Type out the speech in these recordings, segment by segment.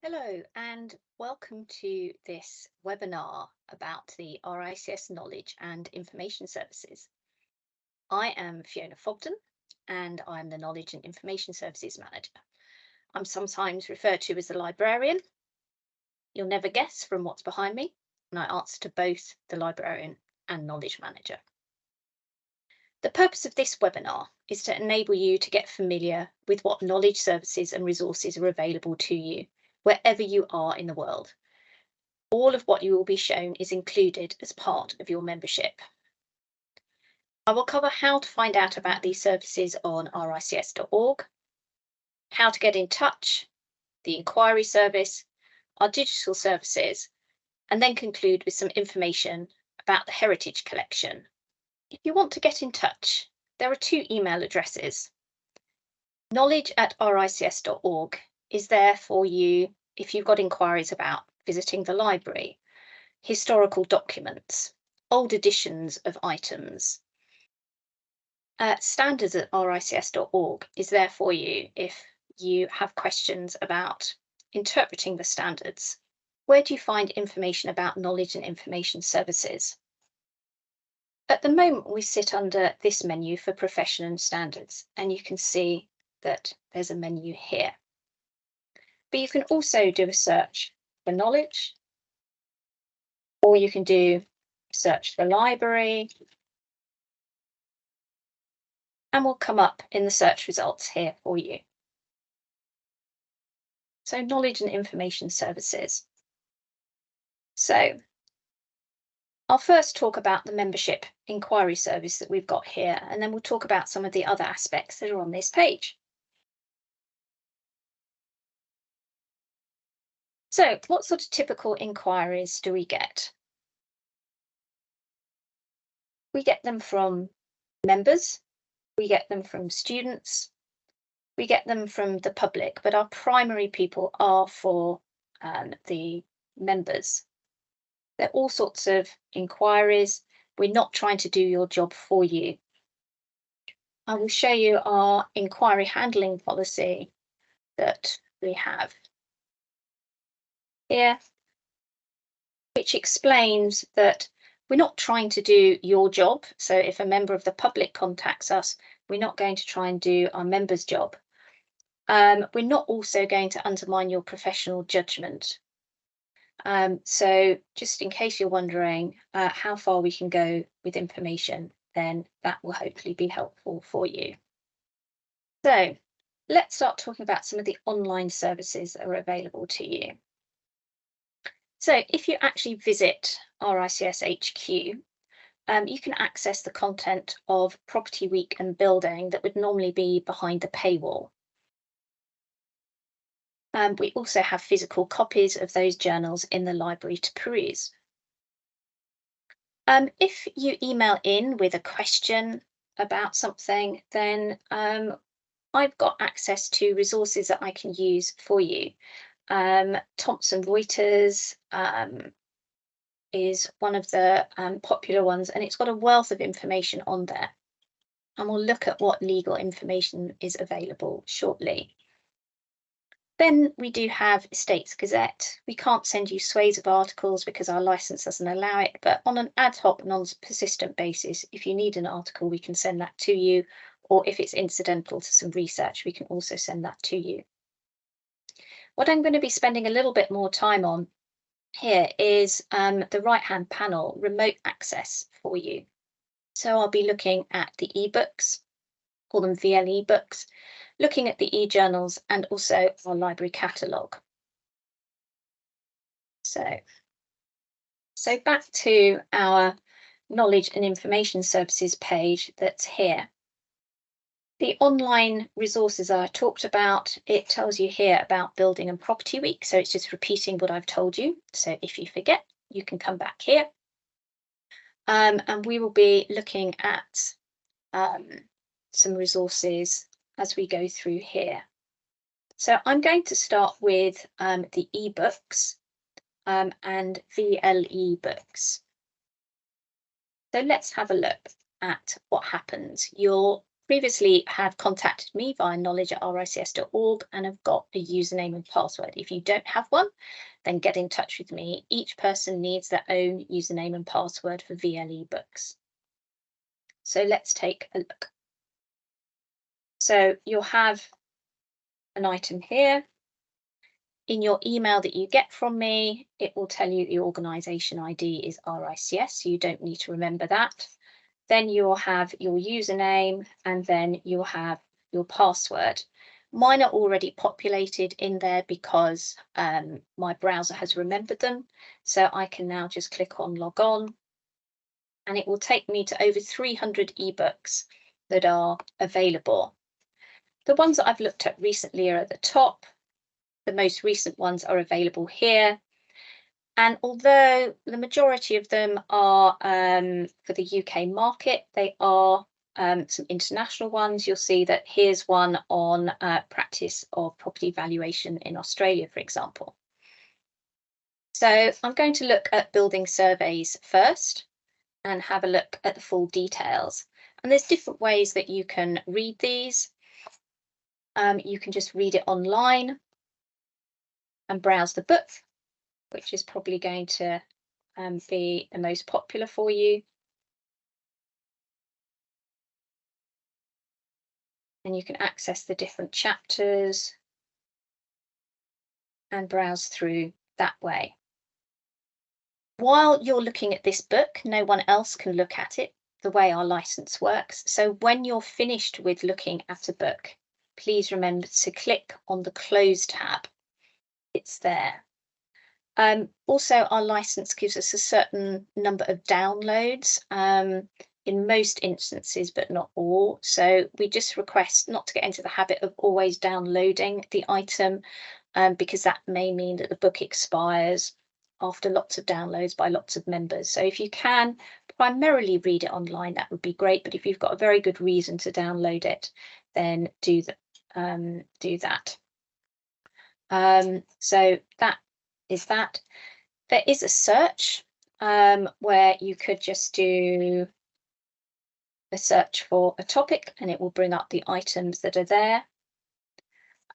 Hello and welcome to this webinar about the RICS Knowledge and Information Services. I am Fiona Fogden and I'm the Knowledge and Information Services Manager. I'm sometimes referred to as the librarian. You'll never guess from what's behind me, and I answer to both the librarian and knowledge manager. The purpose of this webinar is to enable you to get familiar with what knowledge services and resources are available to you wherever you are in the world. All of what you will be shown is included as part of your membership. I will cover how to find out about these services on rics.org, how to get in touch, the inquiry service, our digital services, and then conclude with some information about the Heritage Collection. If you want to get in touch, there are two email addresses. knowledge@rics.org is there for you if you've got inquiries about visiting the library, historical documents, old editions of items. Standards@rics.org is there for you if you have questions about interpreting the standards. Where do you find information about knowledge and information services? At the moment, we sit under this menu for profession and standards, and you can see that there's a menu here. But you can also do a search for knowledge, or you can do a search for library, and will come up in the search results here for you. So knowledge and information services. So I'll first talk about the membership inquiry service that we've got here, and then we'll talk about some of the other aspects that are on this page. So what sort of typical inquiries do we get? We get them from members, we get them from students, we get them from the public, but our primary people are for the members. There are all sorts of inquiries. We're not trying to do your job for you. I will show you our inquiry handling policy that we have here, which explains that we're not trying to do your job. So if a member of the public contacts us, we're not going to try and do our member's job. We're not also going to undermine your professional judgment. So just in case you're wondering how far we can go with information, then that will hopefully be helpful for you. So let's start talking about some of the online services that are available to you. So if you actually visit RICS HQ, you can access the content of Property Week and Building that would normally be behind the paywall. We also have physical copies of those journals in the library to peruse. If you email in with a question about something, then I've got access to resources that I can use for you. Thomson Reuters is one of the popular ones, and it's got a wealth of information on there. And we'll look at what legal information is available shortly. Then we do have Estates Gazette. We can't send you swathes of articles because our license doesn't allow it, but on an ad hoc, non-persistent basis, if you need an article, we can send that to you, or if it's incidental to some research, we can also send that to you. What I'm going to be spending a little bit more time on here is the right-hand panel, remote access for you. So I'll be looking at the ebooks, call them VL ebooks, looking at the e-journals and also our library catalogue. So back to our knowledge and information services page that's here. The online resources I talked about, it tells you here about Building and Property Week. So it's just repeating what I've told you. So if you forget, you can come back here. And we will be looking at some resources as we go through here. So I'm going to start with the ebooks and VLE books. So let's have a look at what happens. You'll previously have contacted me via knowledge@rics.org and have got a username and password. If you don't have one, then get in touch with me. Each person needs their own username and password for VLE books. So let's take a look. So you'll have an item here. In your email that you get from me, it will tell you the organisation ID is RICS, so you don't need to remember that. Then you'll have your username and then you'll have your password. Mine are already populated in there because my browser has remembered them. So I can now just click on log on and it will take me to over 300 ebooks that are available. The ones that I've looked at recently are at the top. The most recent ones are available here. And although the majority of them are for the UK market, they are some international ones. You'll see that here's one on practice of property valuation in Australia, for example. So I'm going to look at building surveys first and have a look at the full details. And there's different ways that you can read these. You can just read it online and browse the book, which is probably going to be the most popular for you. And you can access the different chapters and browse through that way. While you're looking at this book, no one else can look at it the way our license works. So when you're finished with looking at a book, please remember to click on the Close tab. It's there. Also, our license gives us a certain number of downloads in most instances, but not all. So we just request not to get into the habit of always downloading the item because that may mean that the book expires after lots of downloads by lots of members. So if you can primarily read it online, that would be great. But if you've got a very good reason to download it, then do that. So that is that. There is a search where you could just do a search for a topic and it will bring up the items that are there.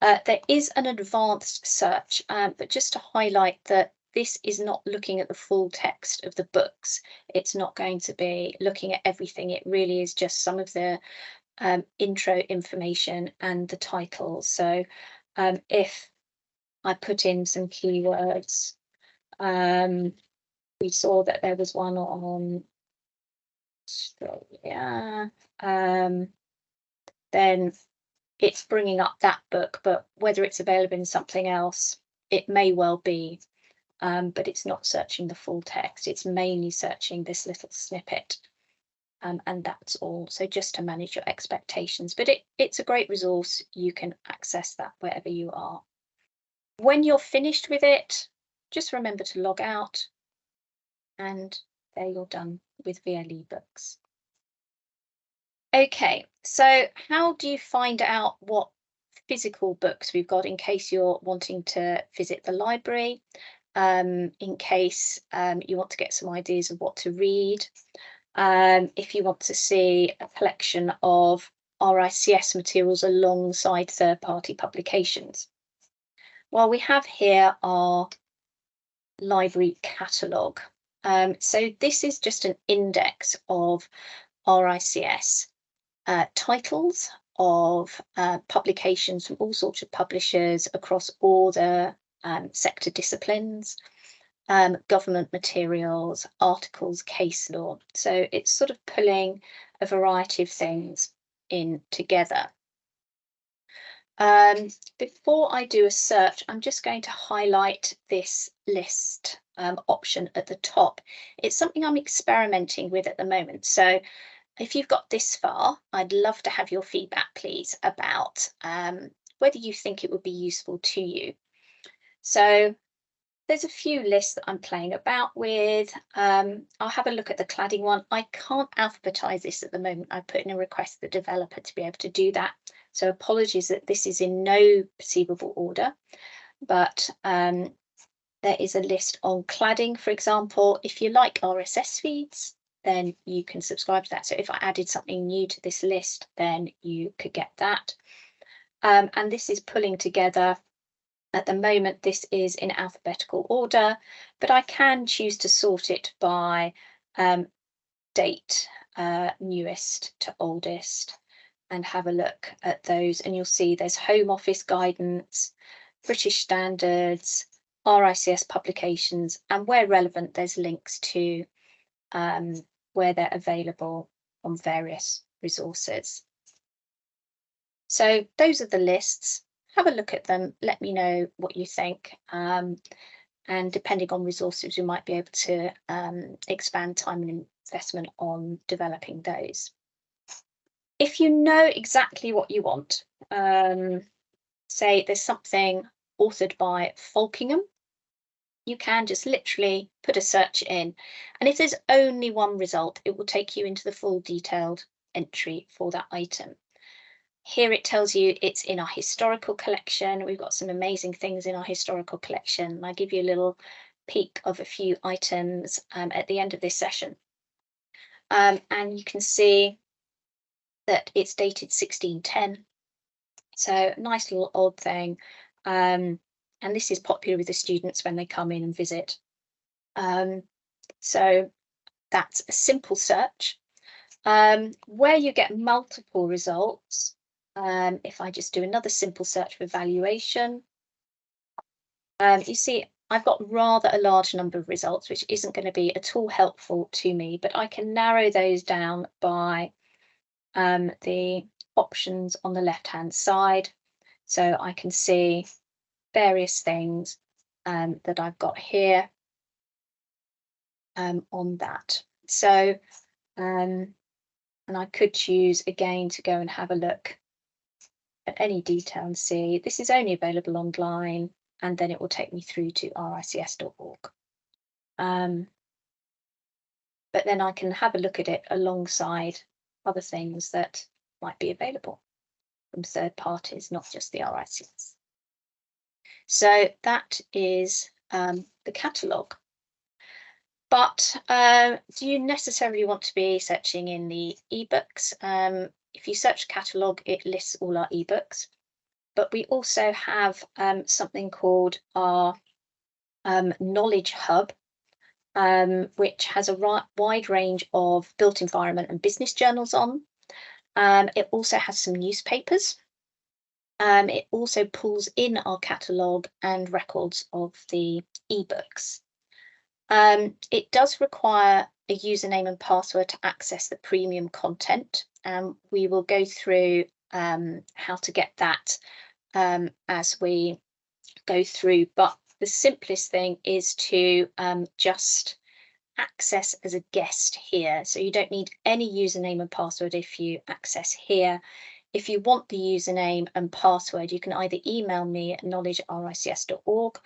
There is an advanced search, but just to highlight that this is not looking at the full text of the books. It's not going to be looking at everything. It really is just some of the intro information and the titles. So if I put in some keywords, we saw that there was one on Australia, then it's bringing up that book, but whether it's available in something else, it may well be, but it's not searching the full text. It's mainly searching this little snippet, and that's all. So just to manage your expectations, but it's a great resource. You can access that wherever you are. When you're finished with it, just remember to log out, and there you're done with VLE books. Okay, so how do you find out what physical books we've got in case you're wanting to visit the library, in case you want to get some ideas of what to read, if you want to see a collection of RICS materials alongside third-party publications? Well, we have here our library catalogue. So this is just an index of RICS titles of publications from all sorts of publishers across all the sector disciplines, government materials, articles, case law. So it's sort of pulling a variety of things in together. Before I do a search, I'm just going to highlight this list option at the top. It's something I'm experimenting with at the moment. So if you've got this far, I'd love to have your feedback, please, about whether you think it would be useful to you. So there's a few lists that I'm playing about with. I'll have a look at the cladding one. I can't alphabetize this at the moment. I put in a request to the developer to be able to do that. So apologies that this is in no perceivable order, but there is a list on cladding, for example. If you like RSS feeds, then you can subscribe to that. So if I added something new to this list, then you could get that. And this is pulling together. At the moment, this is in alphabetical order, but I can choose to sort it by date, newest to oldest, and have a look at those. And you'll see there's Home Office guidance, British standards, RICS publications, and where relevant, there's links to where they're available on various resources. So those are the lists. Have a look at them. Let me know what you think. And depending on resources, we might be able to expand time and investment on developing those. If you know exactly what you want, say there's something authored by Falkingham, you can just literally put a search in. And if there's only one result, it will take you into the full detailed entry for that item. Here it tells you it's in our historical collection. We've got some amazing things in our historical collection. I give you a little peek of a few items at the end of this session. And you can see that it's dated 1610. So nice little old thing. And this is popular with the students when they come in and visit. So that's a simple search. Where you get multiple results, if I just do another simple search for valuation, you see I've got rather a large number of results, which isn't going to be at all helpful to me, but I can narrow those down by the options on the left-hand side. So I can see various things that I've got here on that. So, and I could choose again to go and have a look at any detail and see this is only available online, and then it will take me through to rics.org. But then I can have a look at it alongside other things that might be available from third parties, not just the RICS. So that is the catalogue. But do you necessarily want to be searching in the ebooks? If you search catalogue, it lists all our ebooks. But we also have something called our Knowledge Hub, which has a wide range of built environment and business journals on. It also has some newspapers. It also pulls in our catalogue and records of the ebooks. It does require a username and password to access the premium content, and we will go through how to get that as we go through. But the simplest thing is to just access as a guest here. So you don't need any username and password if you access here. If you want the username and password, you can either email me at knowledge@rics.org,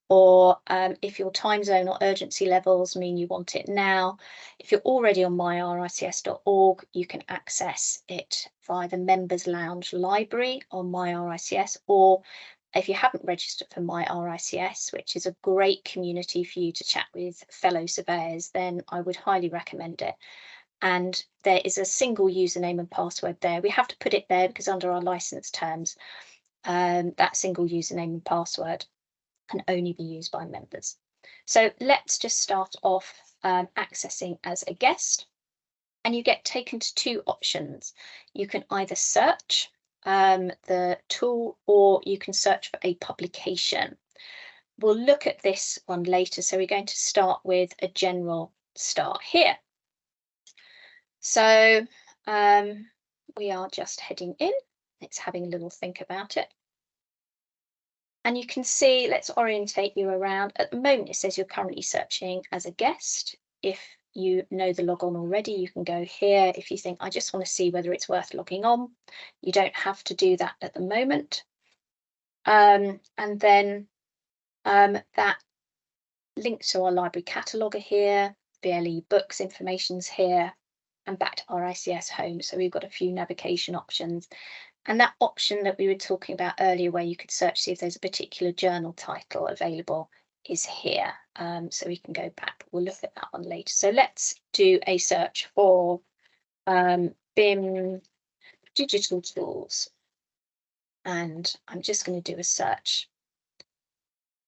or if your time zone or urgency levels mean you want it now, if you're already on myrics.org, you can access it via the Members Lounge library on myRICS, or if you haven't registered for myRICS, which is a great community for you to chat with fellow surveyors, then I would highly recommend it. And there is a single username and password there. We have to put it there because under our license terms, that single username and password can only be used by members. So let's just start off accessing as a guest, and you get taken to two options. You can either search the tool, or you can search for a publication. We'll look at this one later, so we're going to start with a general start here. So we are just heading in. It's having a little think about it. And you can see, let's orientate you around. At the moment, it says you're currently searching as a guest. If you know the log on already, you can go here. If you think, I just want to see whether it's worth logging on, you don't have to do that at the moment. And then that link to our library catalogue here, VLE books information's here, and back to RICS home. So we've got a few navigation options. And that option that we were talking about earlier, where you could search, see if there's a particular journal title available, is here. so we can go back. We'll look at that one later. So let's do a search for BIM digital tools. And I'm just going to do a search.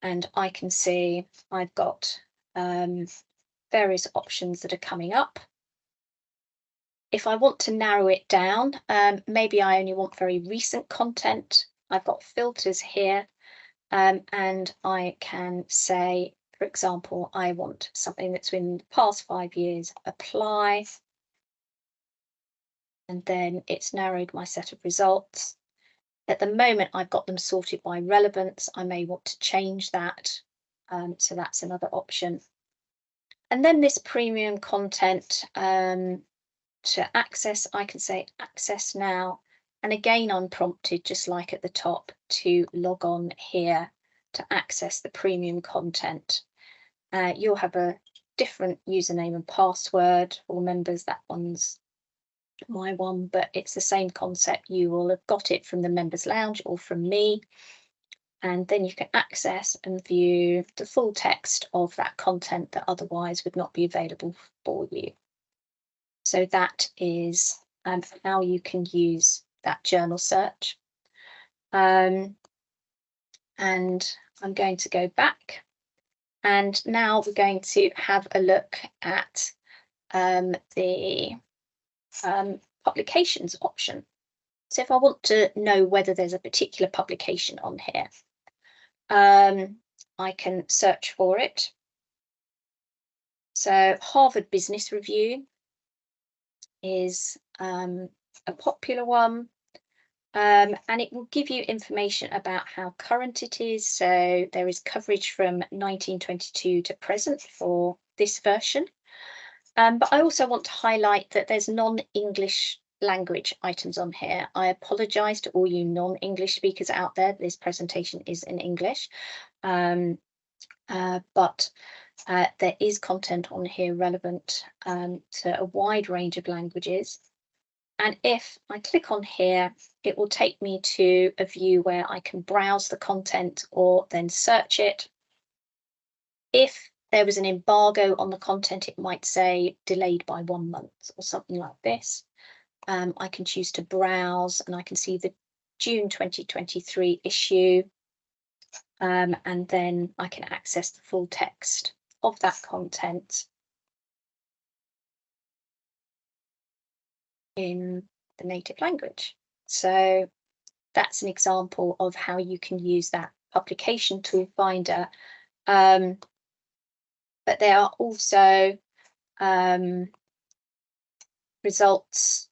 And I can see I've got various options that are coming up. If I want to narrow it down, maybe I only want very recent content. I've got filters here, and I can say, for example, I want something that's within the past 5 years, apply, and then it's narrowed my set of results. At the moment, I've got them sorted by relevance. I may want to change that, so that's another option. And then this premium content, to access, I can say access now. And again, I'm prompted, just like at the top, to log on here to access the premium content. You'll have a different username and password for members. That one's my one, but it's the same concept. You will have got it from the members lounge or from me. And then you can access and view the full text of that content that otherwise would not be available for you. So that is how you can use that journal search. And I'm going to go back. And now we're going to have a look at the publications option. So if I want to know whether there's a particular publication on here, I can search for it. So Harvard Business Review is a popular one, and it will give you information about how current it is. So there is coverage from 1922 to present for this version. But I also want to highlight that there's non-English language items on here. I apologise to all you non-English speakers out there. This presentation is in English, but there is content on here relevant to a wide range of languages. And if I click on here, it will take me to a view where I can browse the content or then search it. If there was an embargo on the content, it might say delayed by 1 month or something like this. I can choose to browse and I can see the June 2023 issue. And then I can access the full text of that content in the native language. So that's an example of how you can use that publication tool finder. But there are also results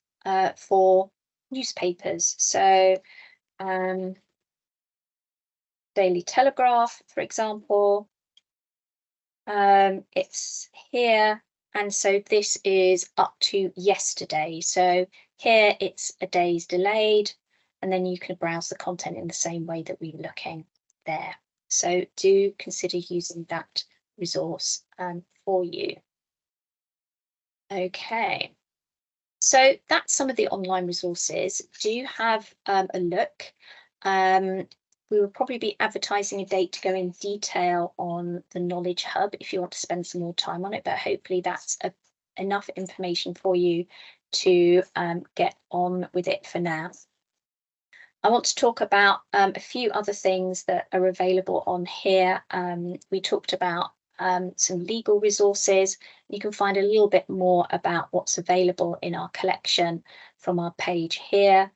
for newspapers. So Daily Telegraph, for example, it's here. And so this is up to yesterday. So here it's a day's delayed, and then you can browse the content in the same way that we were looking there. So do consider using that resource for you. Okay, so that's some of the online resources. Do have a look. We will probably be advertising a date to go in detail on the Knowledge Hub if you want to spend some more time on it, but hopefully that's enough information for you to get on with it for now. I want to talk about a few other things that are available on here. We talked about some legal resources. You can find a little bit more about what's available in our collection from our page here,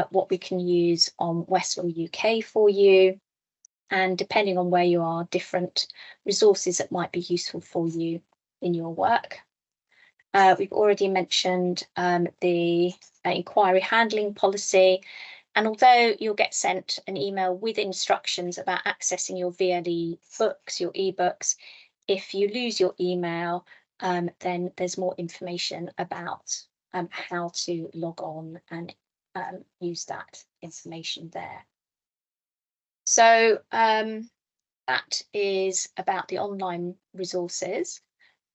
what we can use on Westlaw UK for you, and depending on where you are, different resources that might be useful for you in your work. We've already mentioned the inquiry handling policy. And although you'll get sent an email with instructions about accessing your VLE books, your ebooks, if you lose your email, then there's more information about how to log on and use that information there. So that is about the online resources.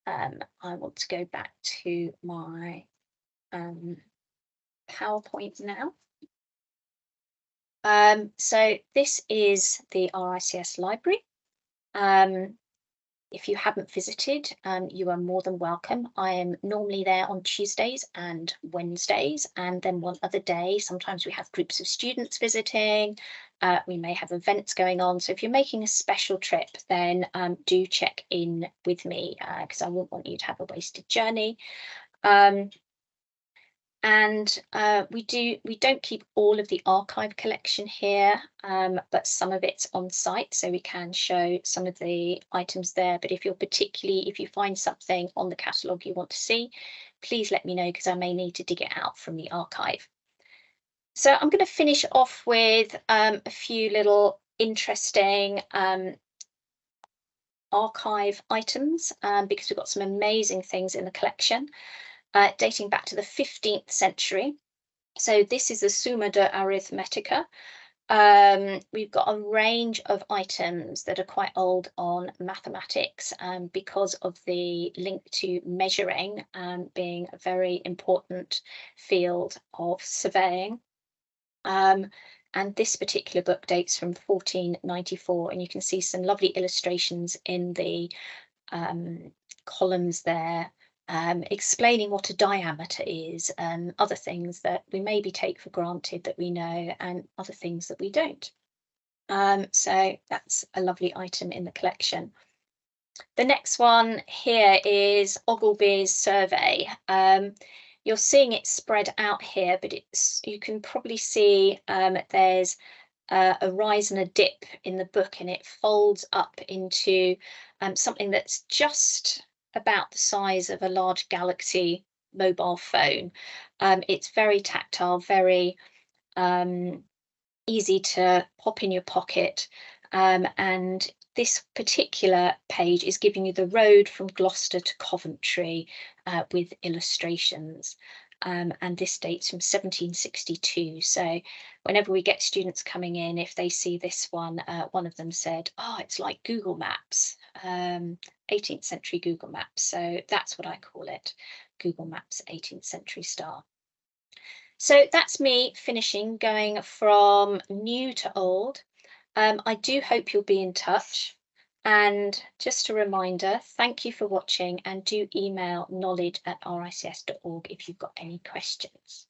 I want to go back to my PowerPoint now. So this is the RICS library. If you haven't visited, you are more than welcome. I am normally there on Tuesdays and Wednesdays, and then one other day. Sometimes we have groups of students visiting. We may have events going on. So if you're making a special trip, then do check in with me because I wouldn't want you to have a wasted journey. And we don't keep all of the archive collection here, but some of it's on site, so we can show some of the items there. But if you find something on the catalogue you want to see, please let me know because I may need to dig it out from the archive. So I'm going to finish off with a few little interesting archive items because we've got some amazing things in the collection dating back to the 15th century. So this is the Summa de Arithmetica. We've got a range of items that are quite old on mathematics because of the link to measuring being a very important field of surveying. And this particular book dates from 1494, and you can see some lovely illustrations in the columns there, explaining what a diameter is and other things that we maybe take for granted that we know and other things that we don't. So that's a lovely item in the collection. The next one here is Ogilvy's survey. You're seeing it spread out here, but you can probably see there's a rise and a dip in the book, and it folds up into something that's just about the size of a large Galaxy mobile phone. It's very tactile, very easy to pop in your pocket, and this particular page is giving you the road from Gloucester to Coventry with illustrations. And this dates from 1762. So whenever we get students coming in, if they see this one, one of them said, "Oh, it's like Google Maps, 18th century Google Maps." So that's what I call it, Google Maps 18th century style. So that's me finishing, going from new to old. I do hope you'll be in touch. And just a reminder, thank you for watching, and do email knowledge@rics.org if you've got any questions.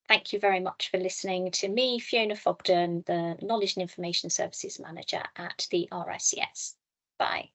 Thank you very much for listening to me, Fiona Fogden, the Knowledge and Information Services Manager at the RICS. Bye.